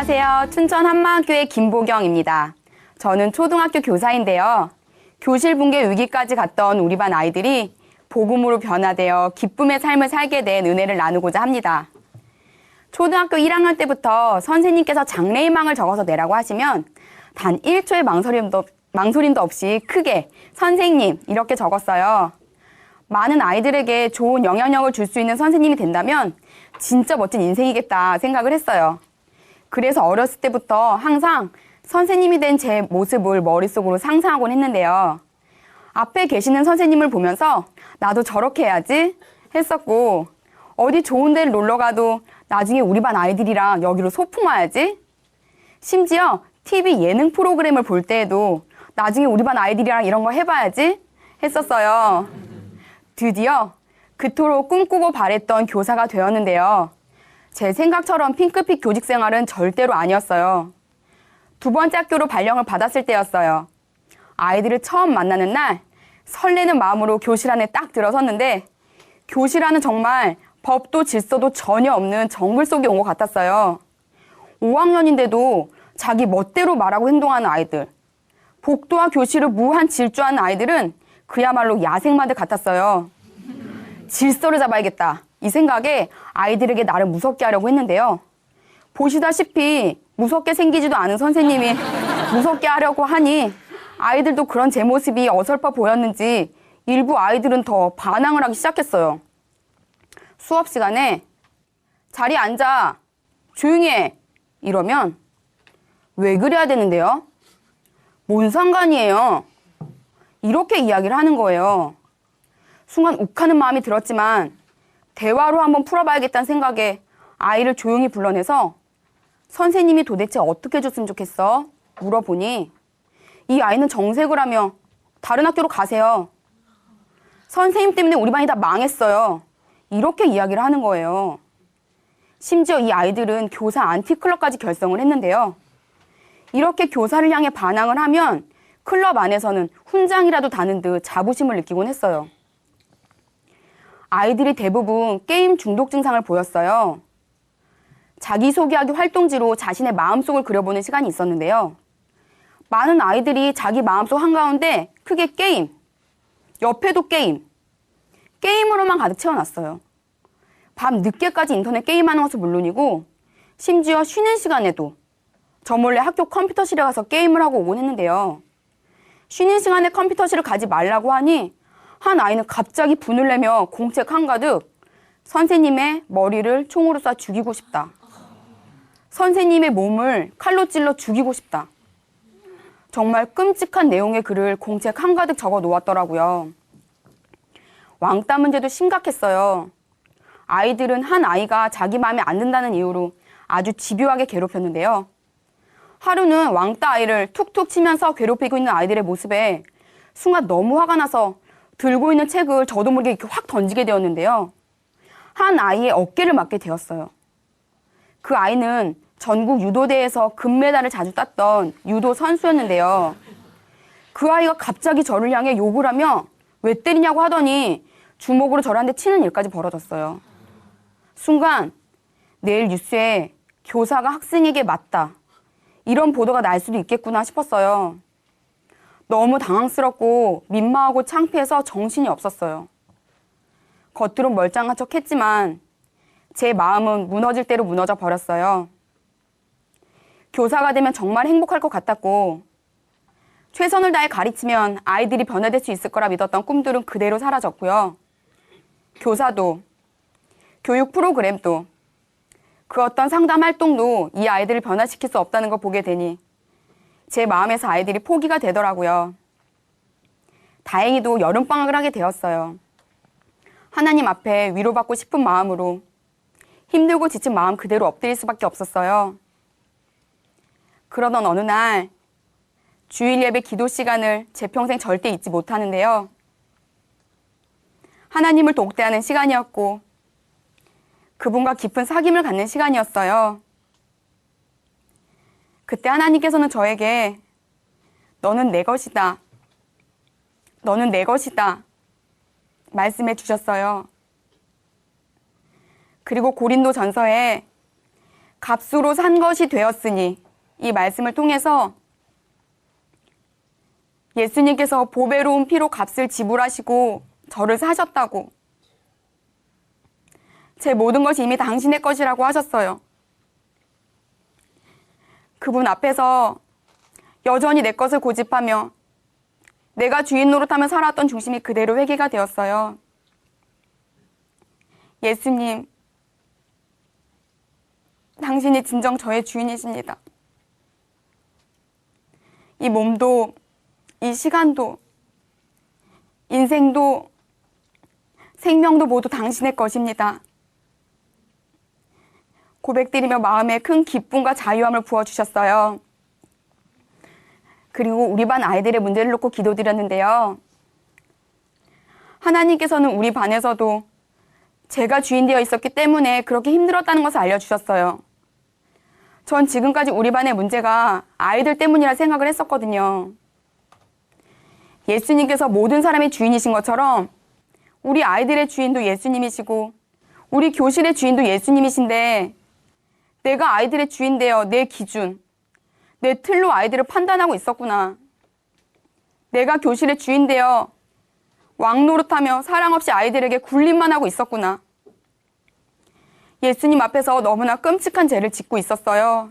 안녕하세요. 춘천 한마학교의 김보경입니다. 저는 초등학교 교사인데요. 교실 붕괴 위기까지 갔던 우리 반 아이들이 복음으로 변화되어 기쁨의 삶을 살게 된 은혜를 나누고자 합니다. 초등학교 1학년 때부터 선생님께서 장래희망을 적어서 내라고 하시면 단 1초의 망설임도 없이 크게 선생님 이렇게 적었어요. 많은 아이들에게 좋은 영향력을 줄 수 있는 선생님이 된다면 진짜 멋진 인생이겠다 생각을 했어요. 그래서 어렸을 때부터 항상 선생님이 된 제 모습을 머릿속으로 상상하곤 했는데요. 앞에 계시는 선생님을 보면서 나도 저렇게 해야지 했었고, 어디 좋은 데를 놀러 가도 나중에 우리 반 아이들이랑 여기로 소풍 와야지. 심지어 TV 예능 프로그램을 볼 때에도 나중에 우리 반 아이들이랑 이런 거 해봐야지 했었어요. 드디어 그토록 꿈꾸고 바랬던 교사가 되었는데요. 제 생각처럼 핑크빛 교직 생활은 절대로 아니었어요. 두 번째 학교로 발령을 받았을 때였어요. 아이들을 처음 만나는 날 설레는 마음으로 교실 안에 딱 들어섰는데 교실 안은 정말 법도 질서도 전혀 없는 정글 속에 온 것 같았어요. 5학년인데도 자기 멋대로 말하고 행동하는 아이들, 복도와 교실을 무한 질주하는 아이들은 그야말로 야생마들 같았어요. 질서를 잡아야겠다. 이 생각에 아이들에게 나를 무섭게 하려고 했는데요. 보시다시피 무섭게 생기지도 않은 선생님이 무섭게 하려고 하니 아이들도 그런 제 모습이 어설퍼 보였는지 일부 아이들은 더 반항을 하기 시작했어요. 수업 시간에 자리에 앉아, 조용히 해 이러면 왜 그래야 되는데요? 뭔 상관이에요? 이렇게 이야기를 하는 거예요. 순간 욱하는 마음이 들었지만 대화로 한번 풀어봐야겠다는 생각에 아이를 조용히 불러내서 선생님이 도대체 어떻게 해줬으면 좋겠어? 물어보니 이 아이는 정색을 하며 다른 학교로 가세요. 선생님 때문에 우리 반이 다 망했어요. 이렇게 이야기를 하는 거예요. 심지어 이 아이들은 교사 안티클럽까지 결성을 했는데요. 이렇게 교사를 향해 반항을 하면 클럽 안에서는 훈장이라도 다는 듯 자부심을 느끼곤 했어요. 아이들이 대부분 게임 중독 증상을 보였어요. 자기소개하기 활동지로 자신의 마음속을 그려보는 시간이 있었는데요. 많은 아이들이 자기 마음속 한가운데 크게 게임, 옆에도 게임, 게임으로만 가득 채워놨어요. 밤 늦게까지 인터넷 게임하는 것은 물론이고 심지어 쉬는 시간에도 저 몰래 학교 컴퓨터실에 가서 게임을 하고 오곤 했는데요. 쉬는 시간에 컴퓨터실을 가지 말라고 하니 한 아이는 갑자기 분을 내며 공책 한가득 선생님의 머리를 총으로 쏴 죽이고 싶다. 선생님의 몸을 칼로 찔러 죽이고 싶다. 정말 끔찍한 내용의 글을 공책 한가득 적어 놓았더라고요. 왕따 문제도 심각했어요. 아이들은 한 아이가 자기 마음에 안 든다는 이유로 아주 집요하게 괴롭혔는데요. 하루는 왕따 아이를 툭툭 치면서 괴롭히고 있는 아이들의 모습에 순간 너무 화가 나서 들고 있는 책을 저도 모르게 이렇게 확 던지게 되었는데요. 한 아이의 어깨를 맞게 되었어요. 그 아이는 전국 유도대회에서 금메달을 자주 땄던 유도 선수였는데요. 그 아이가 갑자기 저를 향해 욕을 하며 왜 때리냐고 하더니 주먹으로 저를 한 대 치는 일까지 벌어졌어요. 순간 내일 뉴스에 교사가 학생에게 맞다. 이런 보도가 날 수도 있겠구나 싶었어요. 너무 당황스럽고 민망하고 창피해서 정신이 없었어요. 겉으론 멀쩡한 척 했지만 제 마음은 무너질 대로 무너져 버렸어요. 교사가 되면 정말 행복할 것 같았고 최선을 다해 가르치면 아이들이 변화될 수 있을 거라 믿었던 꿈들은 그대로 사라졌고요. 교사도, 교육 프로그램도, 그 어떤 상담 활동도 이 아이들을 변화시킬 수 없다는 걸 보게 되니 제 마음에서 아이들이 포기가 되더라고요. 다행히도 여름방학을 하게 되었어요. 하나님 앞에 위로받고 싶은 마음으로 힘들고 지친 마음 그대로 엎드릴 수밖에 없었어요. 그러던 어느 날 주일 예배 기도 시간을 제 평생 절대 잊지 못하는데요. 하나님을 독대하는 시간이었고 그분과 깊은 사귐을 갖는 시간이었어요. 그때 하나님께서는 저에게 너는 내 것이다. 너는 내 것이다. 말씀해 주셨어요. 그리고 고린도 전서에 값으로 산 것이 되었으니, 이 말씀을 통해서 예수님께서 보배로운 피로 값을 지불하시고 저를 사셨다고, 제 모든 것이 이미 당신의 것이라고 하셨어요. 그분 앞에서 여전히 내 것을 고집하며 내가 주인 노릇하며 살았던 중심이 그대로 회개가 되었어요. 예수님, 당신이 진정 저의 주인이십니다. 이 몸도, 이 시간도, 인생도, 생명도 모두 당신의 것입니다. 고백드리며 마음에 큰 기쁨과 자유함을 부어주셨어요. 그리고 우리 반 아이들의 문제를 놓고 기도드렸는데요. 하나님께서는 우리 반에서도 제가 주인 되어 있었기 때문에 그렇게 힘들었다는 것을 알려주셨어요. 전 지금까지 우리 반의 문제가 아이들 때문이라 생각을 했었거든요. 예수님께서 모든 사람의 주인이신 것처럼 우리 아이들의 주인도 예수님이시고 우리 교실의 주인도 예수님이신데, 내가 아이들의 주인 되어 내 기준, 내 틀로 아이들을 판단하고 있었구나. 내가 교실의 주인 되어 왕노릇하며 사랑 없이 아이들에게 굴림만 하고 있었구나. 예수님 앞에서 너무나 끔찍한 죄를 짓고 있었어요.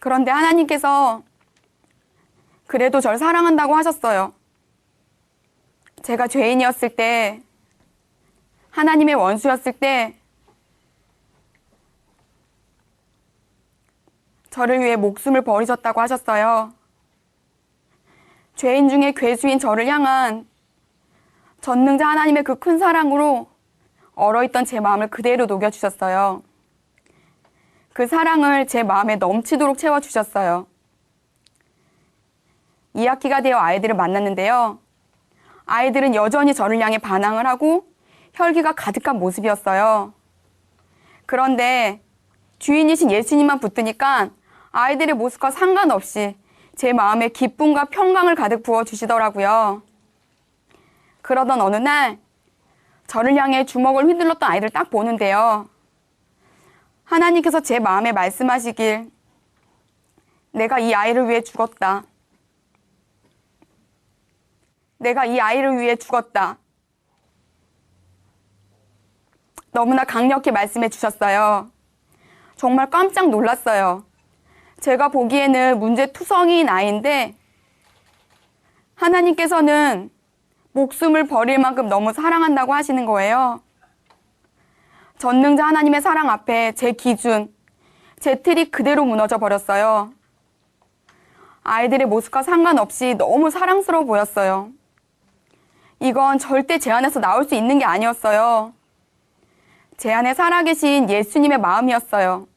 그런데 하나님께서 그래도 절 사랑한다고 하셨어요. 제가 죄인이었을 때, 하나님의 원수였을 때 저를 위해 목숨을 버리셨다고 하셨어요. 죄인 중에 괴수인 저를 향한 전능자 하나님의 그 큰 사랑으로 얼어있던 제 마음을 그대로 녹여주셨어요. 그 사랑을 제 마음에 넘치도록 채워주셨어요. 2학기가 되어 아이들을 만났는데요. 아이들은 여전히 저를 향해 반항을 하고 혈기가 가득한 모습이었어요. 그런데 주인이신 예수님만 붙드니까 아이들의 모습과 상관없이 제 마음에 기쁨과 평강을 가득 부어주시더라고요. 그러던 어느 날 저를 향해 주먹을 휘둘렀던 아이를 딱 보는데요. 하나님께서 제 마음에 말씀하시길, 내가 이 아이를 위해 죽었다. 내가 이 아이를 위해 죽었다. 너무나 강력히 말씀해 주셨어요. 정말 깜짝 놀랐어요. 제가 보기에는 문제투성이인 아이인데 하나님께서는 목숨을 버릴 만큼 너무 사랑한다고 하시는 거예요. 전능자 하나님의 사랑 앞에 제 기준, 제 틀이 그대로 무너져 버렸어요. 아이들의 모습과 상관없이 너무 사랑스러워 보였어요. 이건 절대 제 안에서 나올 수 있는 게 아니었어요. 제 안에 살아계신 예수님의 마음이었어요.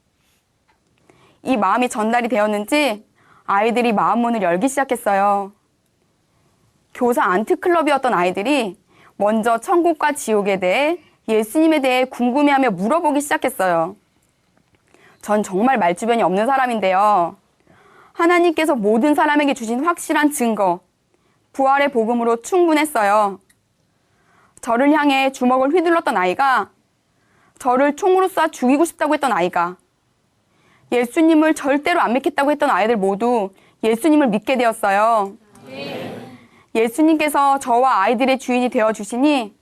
이 마음이 전달이 되었는지 아이들이 마음 문을 열기 시작했어요. 교사 안티클럽이었던 아이들이 먼저 천국과 지옥에 대해, 예수님에 대해 궁금해하며 물어보기 시작했어요. 전 정말 말주변이 없는 사람인데요. 하나님께서 모든 사람에게 주신 확실한 증거, 부활의 복음으로 충분했어요. 저를 향해 주먹을 휘둘렀던 아이가, 저를 총으로 쏴 죽이고 싶다고 했던 아이가, 예수님을 절대로 안 믿겠다고 했던 아이들 모두 예수님을 믿게 되었어요. 예수님께서 저와 아이들의 주인이 되어주시니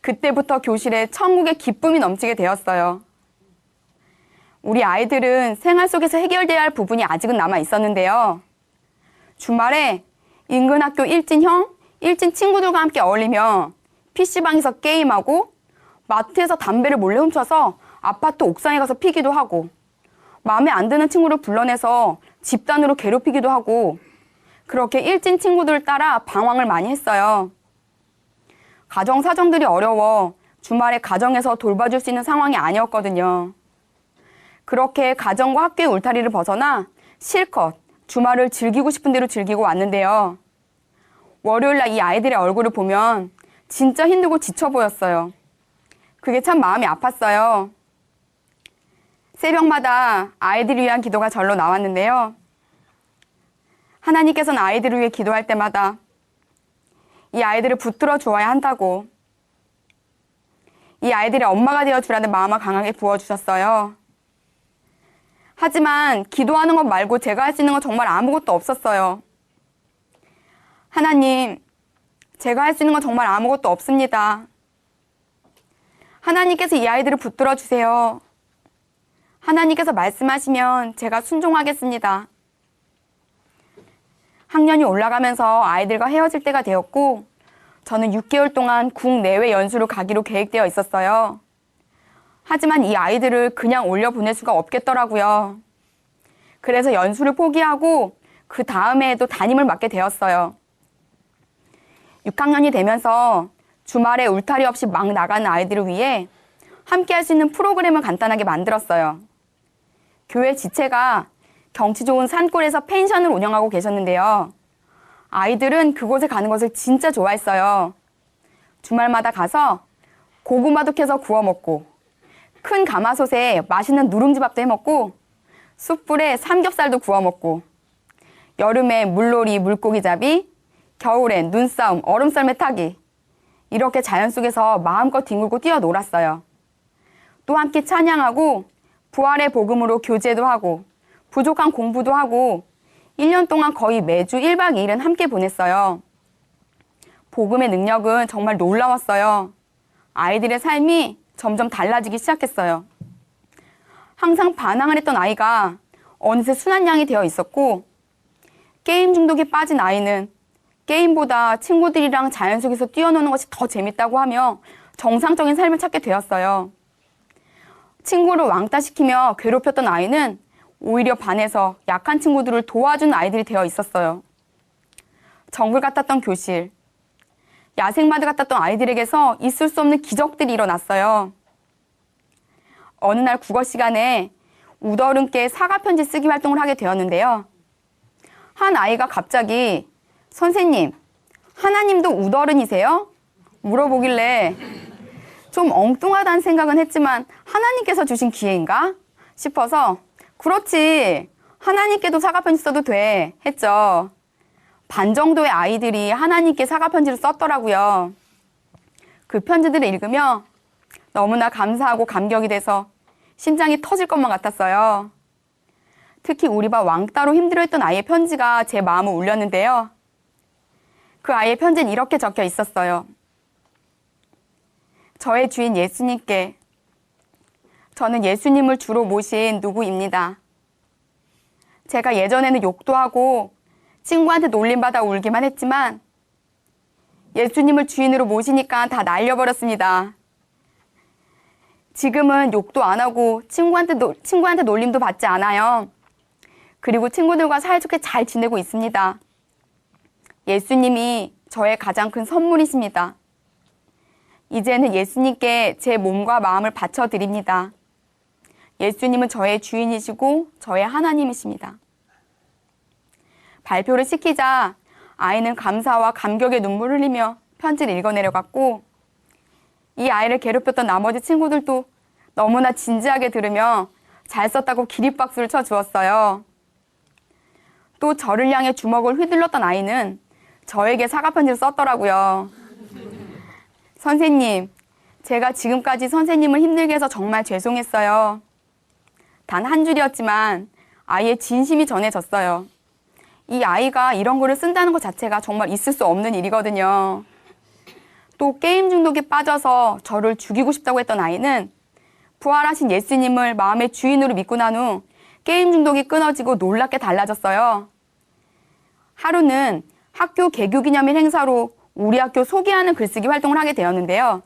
그때부터 교실에 천국의 기쁨이 넘치게 되었어요. 우리 아이들은 생활 속에서 해결돼야 할 부분이 아직은 남아 있었는데요. 주말에 인근 학교 일진형, 일진 친구들과 함께 어울리며 PC방에서 게임하고, 마트에서 담배를 몰래 훔쳐서 아파트 옥상에 가서 피기도 하고, 마음에 안 드는 친구를 불러내서 집단으로 괴롭히기도 하고, 그렇게 일진 친구들을 따라 방황을 많이 했어요. 가정 사정들이 어려워 주말에 가정에서 돌봐줄 수 있는 상황이 아니었거든요. 그렇게 가정과 학교의 울타리를 벗어나 실컷 주말을 즐기고 싶은 대로 즐기고 왔는데요. 월요일날 이 아이들의 얼굴을 보면 진짜 힘들고 지쳐 보였어요. 그게 참 마음이 아팠어요. 새벽마다 아이들을 위한 기도가 절로 나왔는데요. 하나님께서는 아이들을 위해 기도할 때마다 이 아이들을 붙들어 주어야 한다고, 이 아이들의 엄마가 되어주라는 마음을 강하게 부어주셨어요. 하지만 기도하는 것 말고 제가 할 수 있는 건 정말 아무것도 없었어요. 하나님, 제가 할 수 있는 건 정말 아무것도 없습니다. 하나님께서 이 아이들을 붙들어 주세요. 하나님께서 말씀하시면 제가 순종하겠습니다. 학년이 올라가면서 아이들과 헤어질 때가 되었고 저는 6개월 동안 국내외 연수를 가기로 계획되어 있었어요. 하지만 이 아이들을 그냥 올려보낼 수가 없겠더라고요. 그래서 연수를 포기하고 그 다음 해에도 담임을 맡게 되었어요. 6학년이 되면서 주말에 울타리 없이 막 나가는 아이들을 위해 함께 할 수 있는 프로그램을 간단하게 만들었어요. 교회 지체가 경치 좋은 산골에서 펜션을 운영하고 계셨는데요. 아이들은 그곳에 가는 것을 진짜 좋아했어요. 주말마다 가서 고구마도 캐서 구워 먹고 큰 가마솥에 맛있는 누룽지밥도 해 먹고 숯불에 삼겹살도 구워 먹고 여름에 물놀이, 물고기잡이, 겨울엔 눈싸움, 얼음썰매 타기 이렇게 자연 속에서 마음껏 뒹굴고 뛰어놀았어요. 또 함께 찬양하고 부활의 복음으로 교제도 하고 부족한 공부도 하고 1년 동안 거의 매주 1박 2일은 함께 보냈어요. 복음의 능력은 정말 놀라웠어요. 아이들의 삶이 점점 달라지기 시작했어요. 항상 반항을 했던 아이가 어느새 순한 양이 되어 있었고 게임 중독에 빠진 아이는 게임보다 친구들이랑 자연 속에서 뛰어노는 것이 더 재밌다고 하며 정상적인 삶을 찾게 되었어요. 친구를 왕따시키며 괴롭혔던 아이는 오히려 반해서 약한 친구들을 도와주는 아이들이 되어 있었어요. 정글 같았던 교실, 야생마드 같았던 아이들에게서 있을 수 없는 기적들이 일어났어요. 어느 날 국어 시간에 우더른께 사과 편지 쓰기 활동을 하게 되었는데요. 한 아이가 갑자기 선생님, 하나님도 우더른이세요? 물어보길래 좀 엉뚱하다는 생각은 했지만 하나님께서 주신 기회인가 싶어서 그렇지, 하나님께도 사과편지 써도 돼 했죠. 반 정도의 아이들이 하나님께 사과편지를 썼더라고요. 그 편지들을 읽으며 너무나 감사하고 감격이 돼서 심장이 터질 것만 같았어요. 특히 우리 반 왕따로 힘들어했던 아이의 편지가 제 마음을 울렸는데요. 그 아이의 편지는 이렇게 적혀 있었어요. 저의 주인 예수님께, 저는 예수님을 주로 모신 누구입니다. 제가 예전에는 욕도 하고 친구한테 놀림받아 울기만 했지만 예수님을 주인으로 모시니까 다 날려버렸습니다. 지금은 욕도 안 하고 친구한테 놀림도 받지 않아요. 그리고 친구들과 사이좋게 잘 지내고 있습니다. 예수님이 저의 가장 큰 선물이십니다. 이제는 예수님께 제 몸과 마음을 바쳐드립니다. 예수님은 저의 주인이시고 저의 하나님이십니다. 발표를 시키자 아이는 감사와 감격의 눈물을 흘리며 편지를 읽어내려갔고 이 아이를 괴롭혔던 나머지 친구들도 너무나 진지하게 들으며 잘 썼다고 기립박수를 쳐주었어요. 또 저를 향해 주먹을 휘둘렀던 아이는 저에게 사과편지를 썼더라고요. 선생님, 제가 지금까지 선생님을 힘들게 해서 정말 죄송했어요. 단 한 줄이었지만 아이의 진심이 전해졌어요. 이 아이가 이런 글을 쓴다는 것 자체가 정말 있을 수 없는 일이거든요. 또 게임 중독에 빠져서 저를 죽이고 싶다고 했던 아이는 부활하신 예수님을 마음의 주인으로 믿고 난 후 게임 중독이 끊어지고 놀랍게 달라졌어요. 하루는 학교 개교기념일 행사로 우리 학교 소개하는 글쓰기 활동을 하게 되었는데요.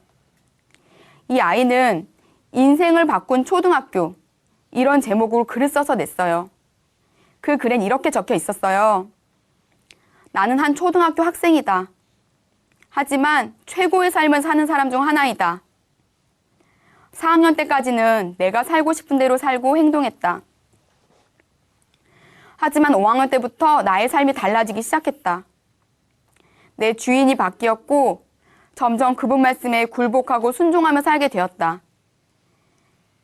이 아이는 인생을 바꾼 초등학교, 이런 제목으로 글을 써서 냈어요. 그 글엔 이렇게 적혀 있었어요. 나는 한 초등학교 학생이다. 하지만 최고의 삶을 사는 사람 중 하나이다. 4학년 때까지는 내가 살고 싶은 대로 살고 행동했다. 하지만 5학년 때부터 나의 삶이 달라지기 시작했다. 내 주인이 바뀌었고 점점 그분 말씀에 굴복하고 순종하며 살게 되었다.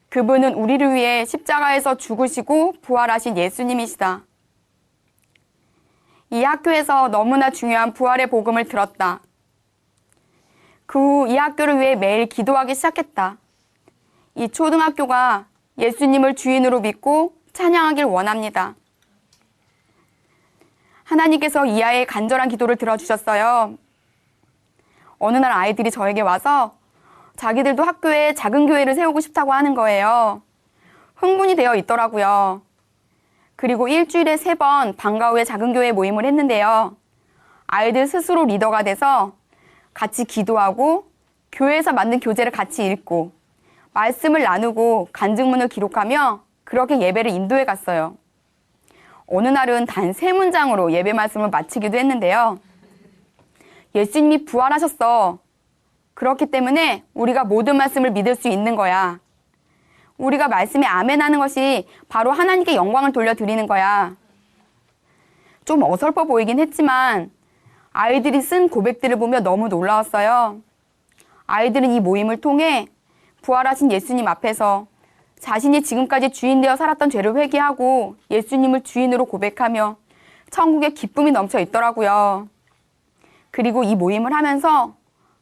그분은 우리를 위해 십자가에서 죽으시고 부활하신 예수님이시다. 이 학교에서 너무나 중요한 부활의 복음을 들었다. 그 후 이 학교를 위해 매일 기도하기 시작했다. 이 초등학교가 예수님을 주인으로 믿고 찬양하길 원합니다. 하나님께서 이 아이의 간절한 기도를 들어주셨어요. 어느 날 아이들이 저에게 와서 자기들도 학교에 작은 교회를 세우고 싶다고 하는 거예요. 흥분이 되어 있더라고요. 그리고 일주일에 3번 방과 후에 작은 교회 모임을 했는데요. 아이들 스스로 리더가 돼서 같이 기도하고 교회에서 만든 교재를 같이 읽고 말씀을 나누고 간증문을 기록하며 그렇게 예배를 인도해 갔어요. 어느 날은 단 3문장으로 예배 말씀을 마치기도 했는데요. 예수님이 부활하셨어. 그렇기 때문에 우리가 모든 말씀을 믿을 수 있는 거야. 우리가 말씀에 아멘하는 것이 바로 하나님께 영광을 돌려드리는 거야. 좀 어설퍼 보이긴 했지만 아이들이 쓴 고백들을 보며 너무 놀라웠어요. 아이들은 이 모임을 통해 부활하신 예수님 앞에서 자신이 지금까지 주인 되어 살았던 죄를 회개하고 예수님을 주인으로 고백하며 천국에 기쁨이 넘쳐 있더라고요. 그리고 이 모임을 하면서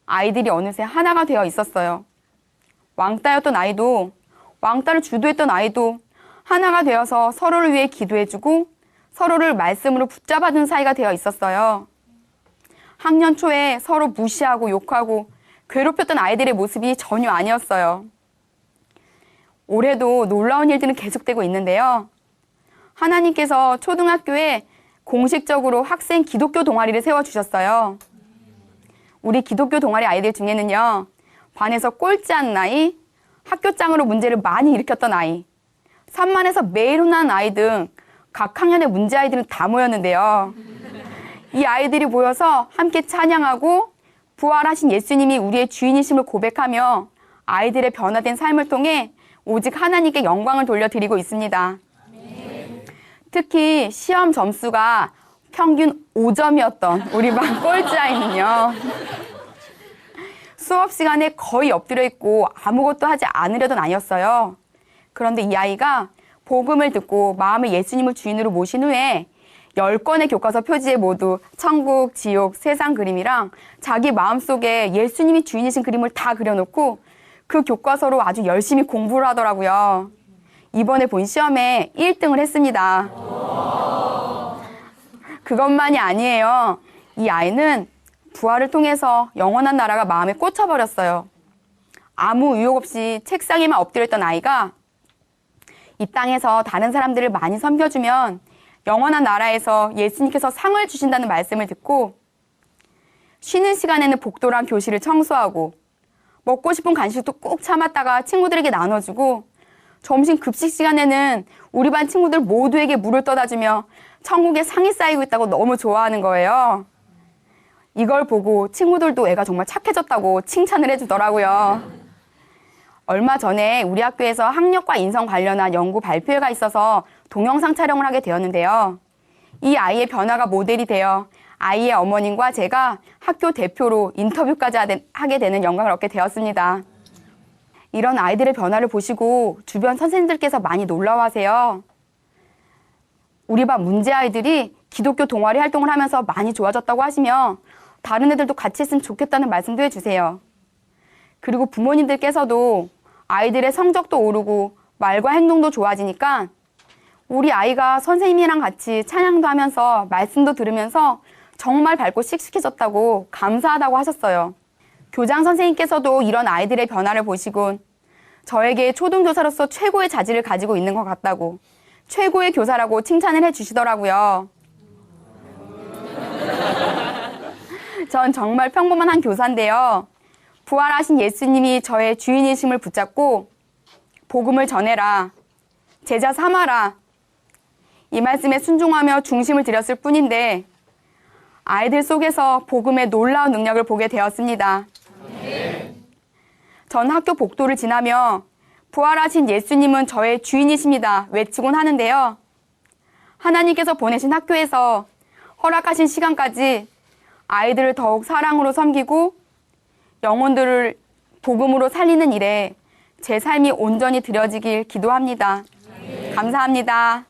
아이들이 어느새 하나가 되어 있었어요. 왕따였던 아이도 왕따를 주도했던 아이도 하나가 되어서 서로를 위해 기도해주고 서로를 말씀으로 붙잡아준 사이가 되어 있었어요. 학년 초에 서로 무시하고 욕하고 괴롭혔던 아이들의 모습이 전혀 아니었어요. 올해도 놀라운 일들은 계속되고 있는데요. 하나님께서 초등학교에 공식적으로 학생 기독교 동아리를 세워주셨어요. 우리 기독교 동아리 아이들 중에는요, 반에서 꼴찌하는 아이, 학교장으로 문제를 많이 일으켰던 아이, 산만해서 매일 혼나는 아이 등 각 학년의 문제 아이들은 다 모였는데요. 이 아이들이 모여서 함께 찬양하고 부활하신 예수님이 우리의 주인이심을 고백하며 아이들의 변화된 삶을 통해 오직 하나님께 영광을 돌려드리고 있습니다. 특히 시험 점수가 평균 5점이었던 우리 반 꼴찌 아이는요. 수업 시간에 거의 엎드려 있고 아무것도 하지 않으려던 아이였어요. 그런데 이 아이가 복음을 듣고 마음에 예수님을 주인으로 모신 후에 10권의 교과서 표지에 모두 천국, 지옥, 세상 그림이랑 자기 마음속에 예수님이 주인이신 그림을 다 그려놓고 그 교과서로 아주 열심히 공부를 하더라고요. 이번에 본 시험에 1등을 했습니다. 그것만이 아니에요. 이 아이는 부활을 통해서 영원한 나라가 마음에 꽂혀버렸어요. 아무 의욕 없이 책상에만 엎드려 있던 아이가 이 땅에서 다른 사람들을 많이 섬겨주면 영원한 나라에서 예수님께서 상을 주신다는 말씀을 듣고 쉬는 시간에는 복도랑 교실을 청소하고 먹고 싶은 간식도 꼭 참았다가 친구들에게 나눠주고 점심 급식 시간에는 우리 반 친구들 모두에게 물을 떠다주며 천국에 상이 쌓이고 있다고 너무 좋아하는 거예요. 이걸 보고 친구들도 애가 정말 착해졌다고 칭찬을 해주더라고요. 얼마 전에 우리 학교에서 학력과 인성 관련한 연구 발표회가 있어서 동영상 촬영을 하게 되었는데요. 이 아이의 변화가 모델이 되어 아이의 어머님과 제가 학교 대표로 인터뷰까지 하게 되는 영광을 얻게 되었습니다. 이런 아이들의 변화를 보시고 주변 선생님들께서 많이 놀라워하세요. 우리 반 문제 아이들이 기독교 동아리 활동을 하면서 많이 좋아졌다고 하시며 다른 애들도 같이 했으면 좋겠다는 말씀도 해주세요. 그리고 부모님들께서도 아이들의 성적도 오르고 말과 행동도 좋아지니까 우리 아이가 선생님이랑 같이 찬양도 하면서 말씀도 들으면서 정말 밝고 씩씩해졌다고 감사하다고 하셨어요. 교장 선생님께서도 이런 아이들의 변화를 보시곤 저에게 초등교사로서 최고의 자질을 가지고 있는 것 같다고 최고의 교사라고 칭찬을 해주시더라고요. 전 정말 평범한 한 교사인데요. 부활하신 예수님이 저의 주인이심을 붙잡고 복음을 전해라, 제자 삼아라 이 말씀에 순종하며 중심을 들였을 뿐인데 아이들 속에서 복음의 놀라운 능력을 보게 되었습니다. 전 학교 복도를 지나며 부활하신 예수님은 저의 주인이십니다 외치곤 하는데요. 하나님께서 보내신 학교에서 허락하신 시간까지 아이들을 더욱 사랑으로 섬기고 영혼들을 복음으로 살리는 일에 제 삶이 온전히 드려지길 기도합니다. 감사합니다.